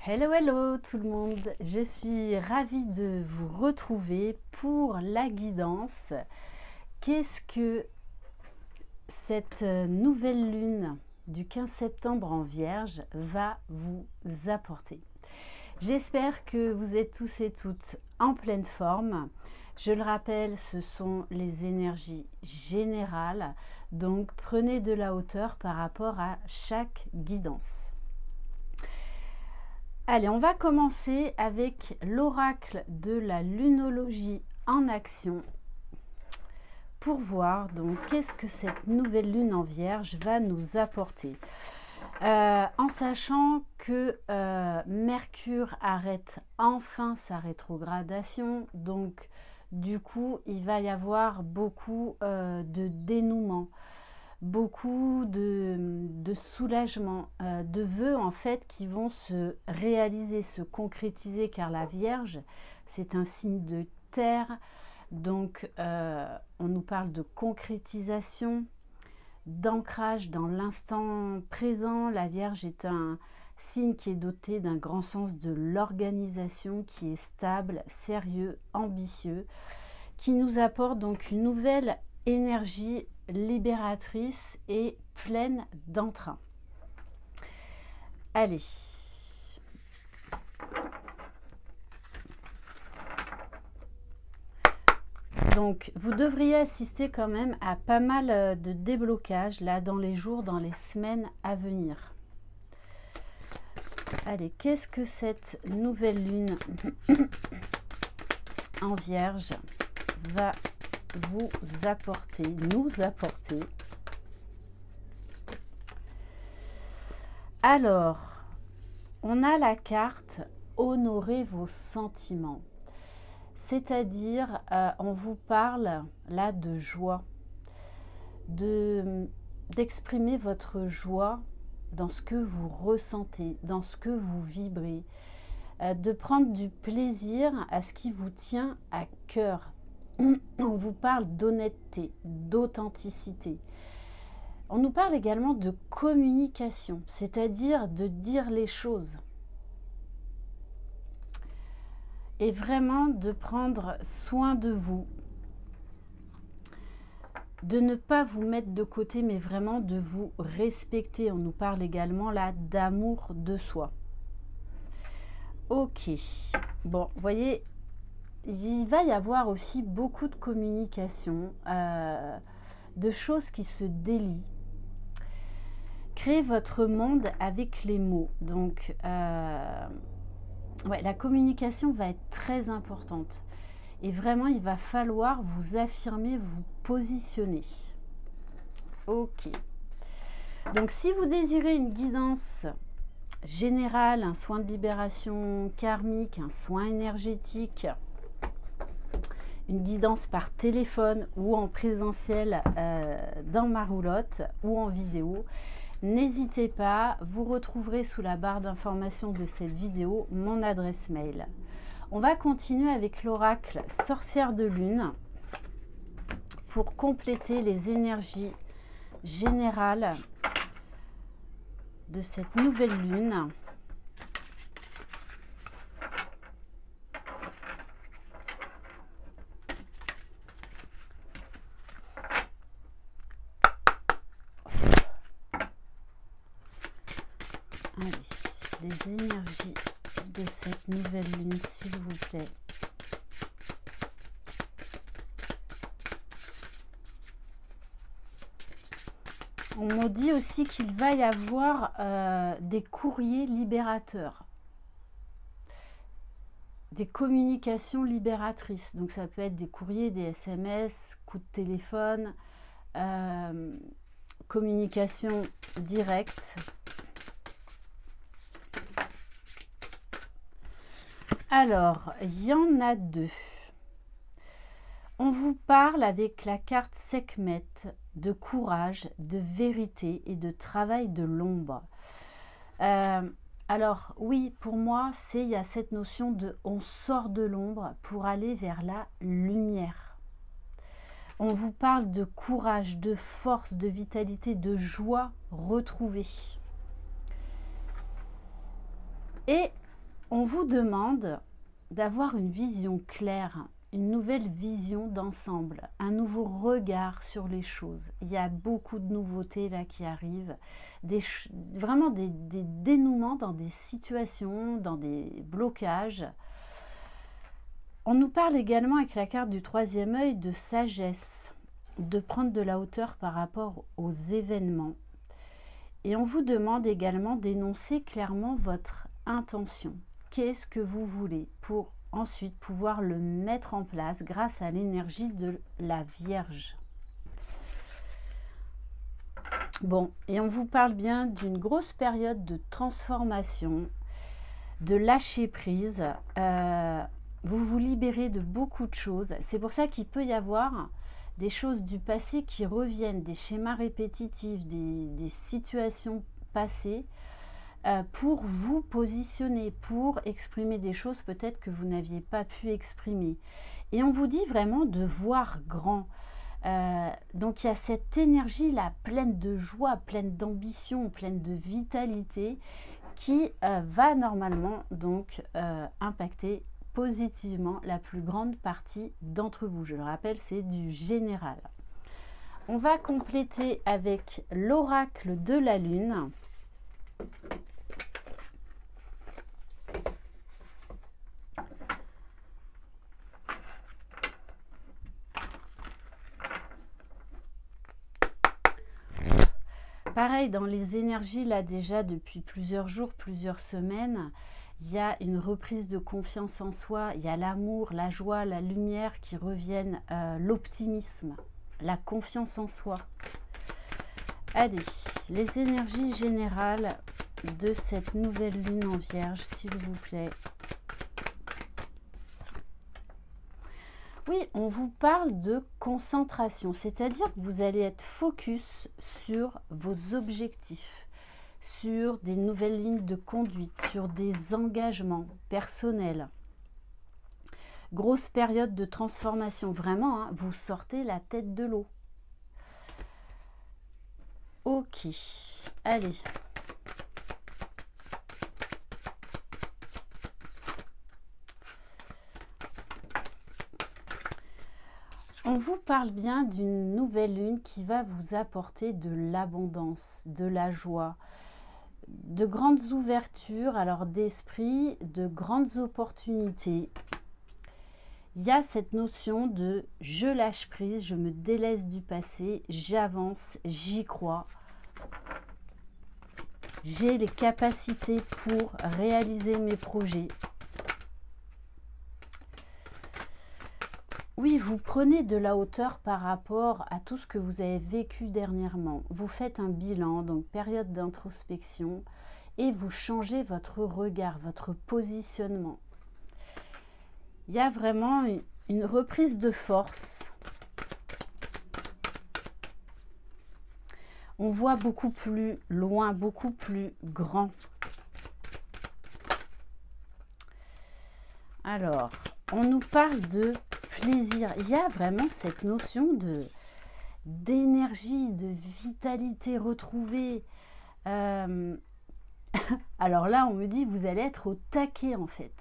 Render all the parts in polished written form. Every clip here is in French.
Hello, hello tout le monde, je suis ravie de vous retrouver pour la guidance. Qu'est-ce que cette nouvelle lune du 15 septembre en Vierge va vous apporter? J'espère que vous êtes tous et toutes en pleine forme. Je le rappelle, ce sont les énergies générales, donc prenez de la hauteur par rapport à chaque guidance. Allez, on va commencer avec l'oracle de la lunologie en action pour voir donc qu'est-ce que cette nouvelle lune en Vierge va nous apporter. En sachant que Mercure arrête enfin sa rétrogradation, donc du coup il va y avoir beaucoup de dénouement, beaucoup de soulagement, de vœux en fait qui vont se réaliser, se concrétiser, car la Vierge c'est un signe de terre, donc on nous parle de concrétisation, d'ancrage dans l'instant présent. La Vierge est un signe qui est doté d'un grand sens de l'organisation, qui est stable, sérieux, ambitieux, qui nous apporte donc une nouvelle énergie libératrice et pleine d'entrain. Allez. Donc, vous devriez assister quand même à pas mal de déblocages là dans les jours, dans les semaines à venir. Allez, qu'est-ce que cette nouvelle lune en Vierge va vous apporter, nous apporter? Alors, on a la carte honorer vos sentiments. C'est-à-dire, on vous parle là de joie, d'exprimer votre joie dans ce que vous ressentez, dans ce que vous vibrez, de prendre du plaisir à ce qui vous tient à cœur. On vous parle d'honnêteté, d'authenticité. On nous parle également de communication, c'est-à-dire de dire les choses. Et vraiment de prendre soin de vous, de ne pas vous mettre de côté, mais vraiment de vous respecter. On nous parle également là d'amour de soi. Ok, bon, vous voyez, il va y avoir aussi beaucoup de communication, de choses qui se délient. Créez votre monde avec les mots. Donc, ouais, la communication va être très importante. Et vraiment, il va falloir vous affirmer, vous positionner. Ok. Donc, si vous désirez une guidance générale, un soin de libération karmique, un soin énergétique, une guidance par téléphone ou en présentiel dans ma roulotte ou en vidéo, n'hésitez pas, vous retrouverez sous la barre d'information de cette vidéo mon adresse mail. On va continuer avec l'oracle sorcière de lune pour compléter les énergies générales de cette nouvelle lune. Allez, les énergies de cette nouvelle lune, s'il vous plaît. On me dit aussi qu'il va y avoir des courriers libérateurs, des communications libératrices. Donc ça peut être des courriers, des SMS, coups de téléphone, communication directe. Alors, il y en a deux. On vous parle avec la carte Sekhmet de courage, de vérité et de travail de l'ombre. Alors oui, pour moi, il y a cette notion de on sort de l'ombre pour aller vers la lumière. On vous parle de courage, de force, de vitalité, de joie retrouvée. Et On vous demande d'avoir une vision claire, une nouvelle vision d'ensemble, un nouveau regard sur les choses. Il y a beaucoup de nouveautés là qui arrivent, vraiment des dénouements dans des situations, dans des blocages. On nous parle également avec la carte du troisième œil de sagesse, de prendre de la hauteur par rapport aux événements. Et on vous demande également d'énoncer clairement votre intention. Qu'est-ce que vous voulez pour ensuite pouvoir le mettre en place grâce à l'énergie de la Vierge. Bon, et on vous parle bien d'une grosse période de transformation, de lâcher prise. Vous vous libérez de beaucoup de choses. C'est pour ça qu'il peut y avoir des choses du passé qui reviennent, des schémas répétitifs, des situations passées, pour vous positionner, pour exprimer des choses peut-être que vous n'aviez pas pu exprimer. Et on vous dit vraiment de voir grand. Donc il y a cette énergie-là, pleine de joie, pleine d'ambition, pleine de vitalité, qui va normalement donc impacter positivement la plus grande partie d'entre vous. Je le rappelle, c'est du général. On va compléter avec l'oracle de la Lune. Pareil, dans les énergies, là déjà depuis plusieurs jours, plusieurs semaines, il y a une reprise de confiance en soi, il y a l'amour, la joie, la lumière qui reviennent, l'optimisme, la confiance en soi. Allez, les énergies générales de cette nouvelle lune en Vierge, s'il vous plaît. Oui, on vous parle de concentration, c'est-à-dire que vous allez être focus sur vos objectifs, sur des nouvelles lignes de conduite, sur des engagements personnels. Grosse période de transformation, vraiment, hein, vous sortez la tête de l'eau. Ok, allez. On vous parle bien d'une nouvelle lune qui va vous apporter de l'abondance, de la joie, de grandes ouvertures, alors d'esprit, de grandes opportunités. Il y a cette notion de je lâche prise, je me délaisse du passé, j'avance, j'y crois. J'ai les capacités pour réaliser mes projets. Oui, vous prenez de la hauteur par rapport à tout ce que vous avez vécu dernièrement. Vous faites un bilan, donc période d'introspection, et vous changez votre regard, votre positionnement. Il y a vraiment une reprise de force. On voit beaucoup plus loin, beaucoup plus grand. Alors, on nous parle de plaisir. Il y a vraiment cette notion d'énergie, de vitalité retrouvée. Alors là, on me dit, vous allez être au taquet en fait.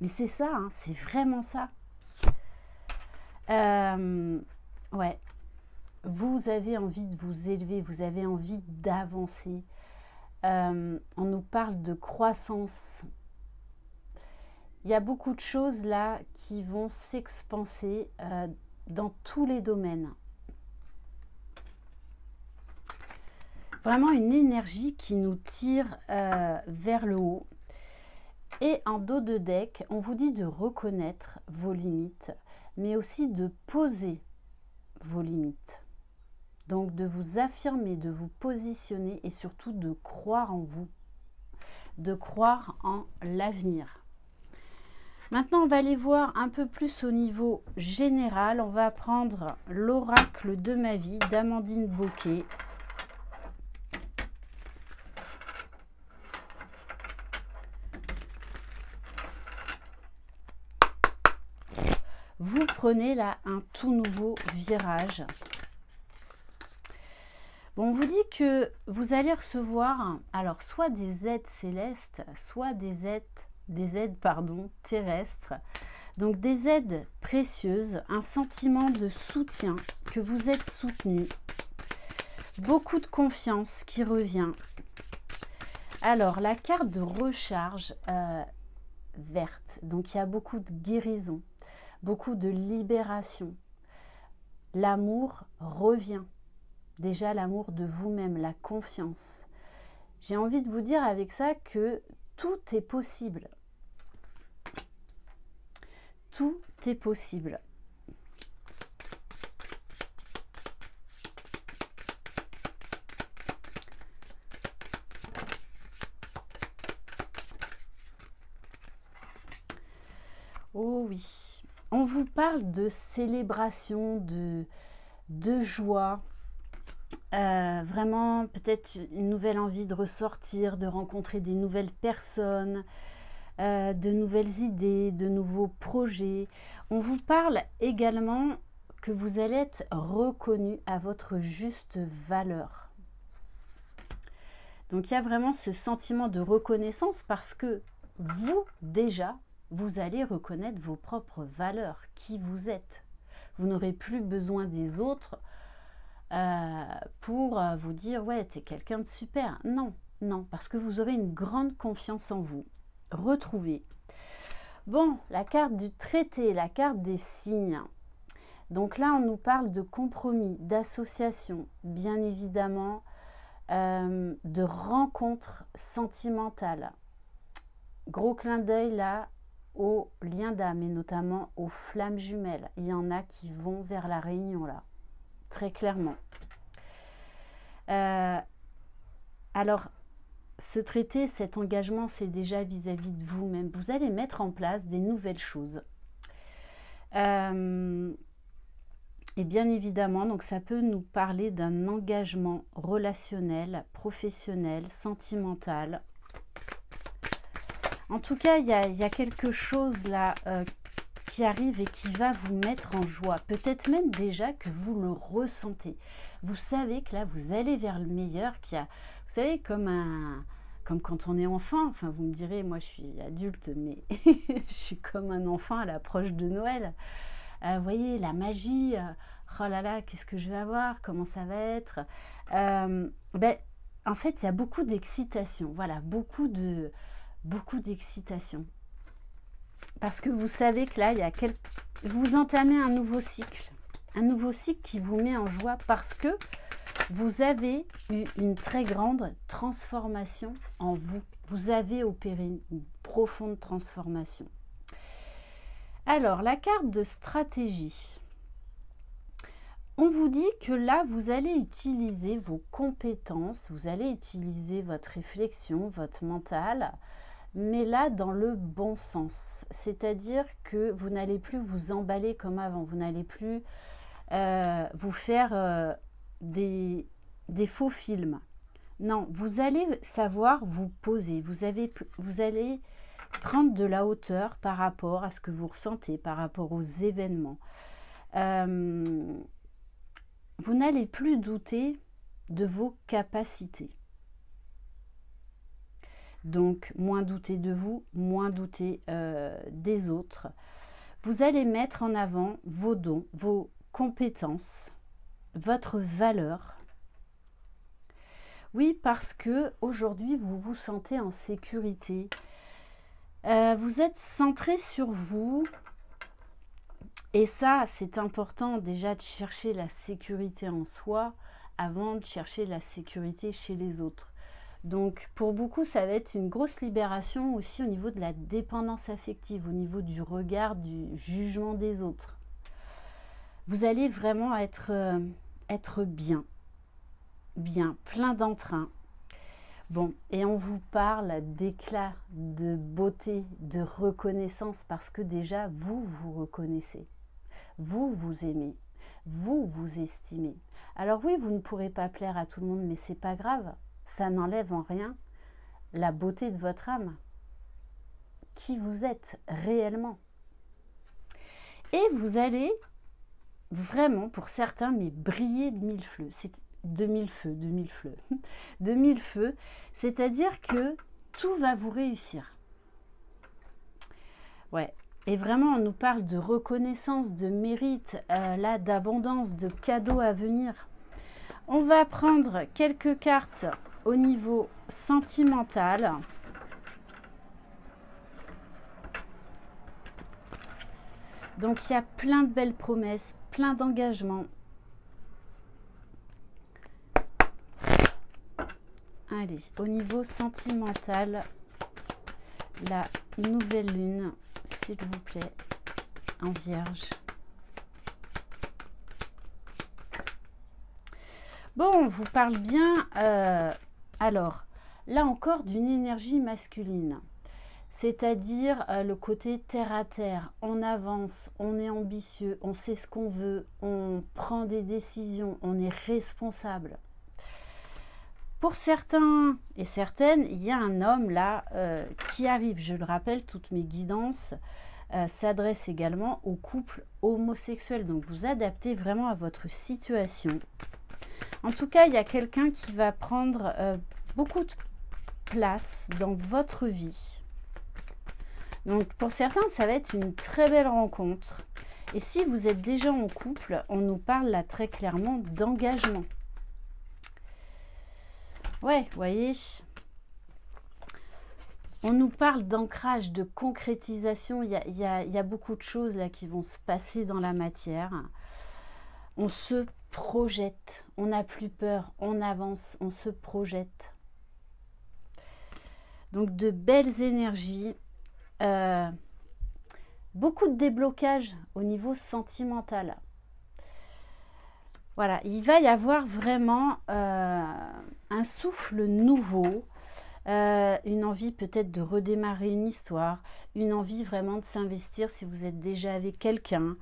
Mais c'est ça, hein, c'est vraiment ça. Ouais. Vous avez envie de vous élever, vous avez envie d'avancer. On nous parle de croissance. Il y a beaucoup de choses là qui vont s'expanser dans tous les domaines. Vraiment une énergie qui nous tire vers le haut. Et en dos de deck, on vous dit de reconnaître vos limites, mais aussi de poser vos limites. Donc de vous affirmer, de vous positionner et surtout de croire en vous, de croire en l'avenir. Maintenant, on va aller voir un peu plus au niveau général. On va prendre l'oracle de ma vie d'Amandine Bocquet. Vous prenez là un tout nouveau virage. Bon, on vous dit que vous allez recevoir alors soit des aides célestes, soit des aides pardon, terrestres. Donc des aides précieuses, un sentiment de soutien, que vous êtes soutenu. Beaucoup de confiance qui revient. Alors, la carte de recharge verte. Donc, il y a beaucoup de guérison, beaucoup de libération. L'amour revient. Déjà, l'amour de vous-même, la confiance. J'ai envie de vous dire avec ça que tout est possible. Tout est possible. Oh oui, on vous parle de célébration, de joie, vraiment peut-être une nouvelle envie de ressortir, de rencontrer des nouvelles personnes, de nouvelles idées, de nouveaux projets. On vous parle également que vous allez être reconnu à votre juste valeur. Donc il y a vraiment ce sentiment de reconnaissance parce que vous, déjà, vous allez reconnaître vos propres valeurs, qui vous êtes. Vous n'aurez plus besoin des autres pour vous dire « ouais, t'es quelqu'un de super ». Non, non, parce que vous aurez une grande confiance en vous. Retrouvez. Bon, la carte du traité, la carte des signes. Donc là, on nous parle de compromis, d'association, bien évidemment, de rencontres sentimentales. Gros clin d'œil là aux liens d'âme et notamment aux flammes jumelles. Il y en a qui vont vers la réunion là, très clairement. Alors, ce traité, cet engagement, c'est déjà vis-à-vis de vous-même. Vous allez mettre en place des nouvelles choses. Et bien évidemment, donc ça peut nous parler d'un engagement relationnel, professionnel, sentimental. En tout cas, il y a quelque chose là qui arrive et qui va vous mettre en joie. Peut-être même déjà que vous le ressentez. Vous savez que là, vous allez vers le meilleur. Vous savez, comme quand on est enfant. Enfin, vous me direz, moi je suis adulte, mais je suis comme un enfant à l'approche de Noël. Vous voyez, la magie, oh là là, qu'est-ce que je vais avoir, comment ça va être. En fait, il y a beaucoup d'excitation, voilà, beaucoup d'excitation. Parce que vous savez que là, vous entamez un nouveau cycle qui vous met en joie parce que vous avez eu une très grande transformation en vous. Vous avez opéré une profonde transformation. Alors, la carte de stratégie. On vous dit que là, vous allez utiliser vos compétences, vous allez utiliser votre réflexion, votre mental, mais là, dans le bon sens. C'est-à-dire que vous n'allez plus vous emballer comme avant, vous n'allez plus vous faire des faux films. Non, vous allez savoir vous poser, vous allez prendre de la hauteur par rapport à ce que vous ressentez, par rapport aux événements. Vous n'allez plus douter de vos capacités. Donc, moins douter de vous, moins douter des autres. Vous allez mettre en avant vos dons, vos compétences, votre valeur. Oui, parce que aujourd'hui, vous vous sentez en sécurité. Vous êtes centré sur vous. Et ça, c'est important déjà de chercher la sécurité en soi avant de chercher la sécurité chez les autres. Donc, pour beaucoup, ça va être une grosse libération aussi au niveau de la dépendance affective, au niveau du regard, du jugement des autres. Vous allez vraiment être bien, plein d'entrain. Bon, et on vous parle d'éclat, de beauté, de reconnaissance, parce que déjà, vous vous reconnaissez. Vous vous aimez, vous vous estimez. Alors oui, vous ne pourrez pas plaire à tout le monde, mais c'est pas grave. Ça n'enlève en rien la beauté de votre âme, qui vous êtes réellement. Et vous allez vraiment, pour certains, mais briller de mille feux. C'est de mille feux, c'est-à-dire que tout va vous réussir. Ouais. Et vraiment, on nous parle de reconnaissance, de mérite, là, d'abondance, de cadeaux à venir. On va prendre quelques cartes au niveau sentimental. Donc, il y a plein de belles promesses, plein d'engagements. Allez, au niveau sentimental, la nouvelle lune, s'il vous plaît, en Vierge. Bon, on vous parle bien, alors, là encore, d'une énergie masculine. C'est-à-dire le côté terre à terre, on avance, on est ambitieux, on sait ce qu'on veut, on prend des décisions, on est responsable. Pour certains et certaines, il y a un homme là qui arrive. Je le rappelle, toutes mes guidances s'adressent également aux couples homosexuels. Donc vous adaptez vraiment à votre situation. En tout cas, il y a quelqu'un qui va prendre beaucoup de place dans votre vie. Donc pour certains, ça va être une très belle rencontre. Et si vous êtes déjà en couple, on nous parle là très clairement d'engagement. Ouais, vous voyez, on nous parle d'ancrage, de concrétisation. Il y a beaucoup de choses là qui vont se passer dans la matière. On se projette, on n'a plus peur, on avance, on se projette. Donc de belles énergies, beaucoup de déblocage au niveau sentimental. Voilà, il va y avoir vraiment un souffle nouveau, une envie peut-être de redémarrer une histoire, une envie vraiment de s'investir si vous êtes déjà avec quelqu'un.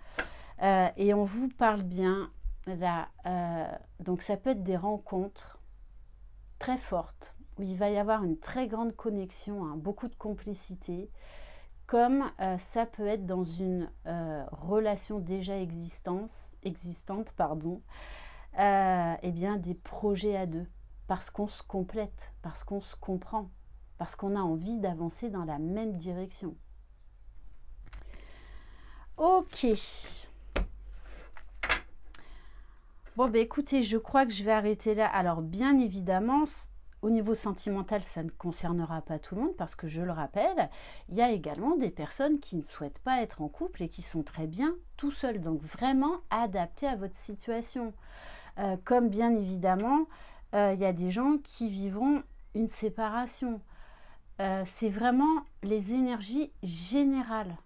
Et on vous parle bien là, donc ça peut être des rencontres très fortes, où il va y avoir une très grande connexion, hein, beaucoup de complicité, comme ça peut être dans une relation déjà existante, pardon, eh bien des projets à deux, parce qu'on se complète, parce qu'on se comprend, parce qu'on a envie d'avancer dans la même direction. Ok. Bon, ben écoutez, je crois que je vais arrêter là. Alors, bien évidemment, au niveau sentimental, ça ne concernera pas tout le monde parce que je le rappelle, il y a également des personnes qui ne souhaitent pas être en couple et qui sont très bien tout seuls. Donc vraiment adapté à votre situation. Comme bien évidemment, il y a des gens qui vivront une séparation. C'est vraiment les énergies générales.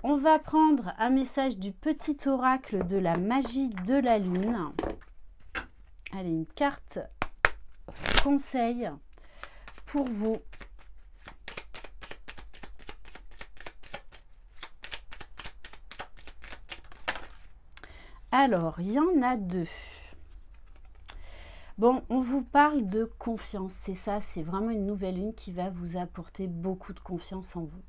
On va prendre un message du petit oracle de la magie de la lune. Allez, une carte conseil pour vous. Alors, il y en a deux. Bon, on vous parle de confiance. C'est ça, c'est vraiment une nouvelle lune qui va vous apporter beaucoup de confiance en vous.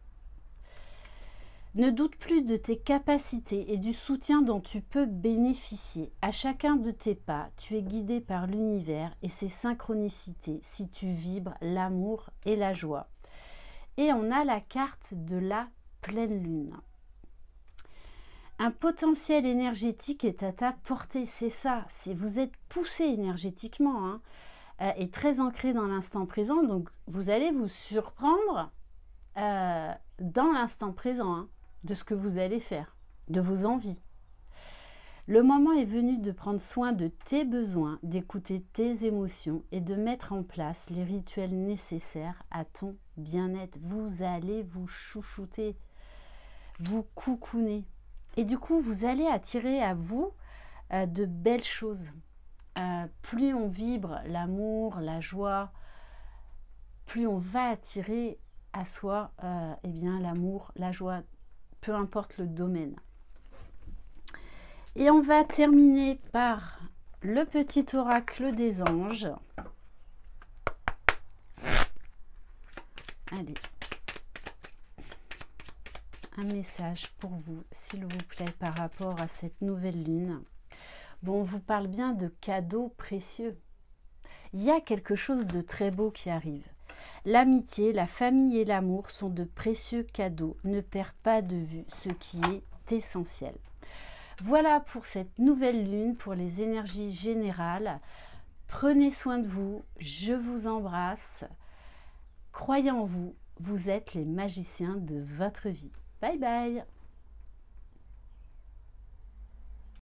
Ne doute plus de tes capacités et du soutien dont tu peux bénéficier. À chacun de tes pas, tu es guidé par l'univers et ses synchronicités si tu vibres l'amour et la joie. Et on a la carte de la pleine lune. Un potentiel énergétique est à ta portée, c'est ça. Si vous êtes poussé énergétiquement et très ancré dans l'instant présent, donc vous allez vous surprendre dans l'instant présent, hein, de ce que vous allez faire, de vos envies. Le moment est venu de prendre soin de tes besoins, d'écouter tes émotions et de mettre en place les rituels nécessaires à ton bien-être. Vous allez vous chouchouter, vous coucouner. Et du coup, vous allez attirer à vous de belles choses. Plus on vibre l'amour, la joie, plus on va attirer à soi eh bien, l'amour, la joie, peu importe le domaine. Et on va terminer par le petit oracle des anges. Allez. Un message pour vous, s'il vous plaît, par rapport à cette nouvelle lune. Bon, on vous parle bien de cadeaux précieux. Il y a quelque chose de très beau qui arrive. L'amitié, la famille et l'amour sont de précieux cadeaux. Ne perds pas de vue ce qui est essentiel. Voilà pour cette nouvelle lune, pour les énergies générales. Prenez soin de vous, je vous embrasse. Croyez en vous, vous êtes les magiciens de votre vie. Bye bye!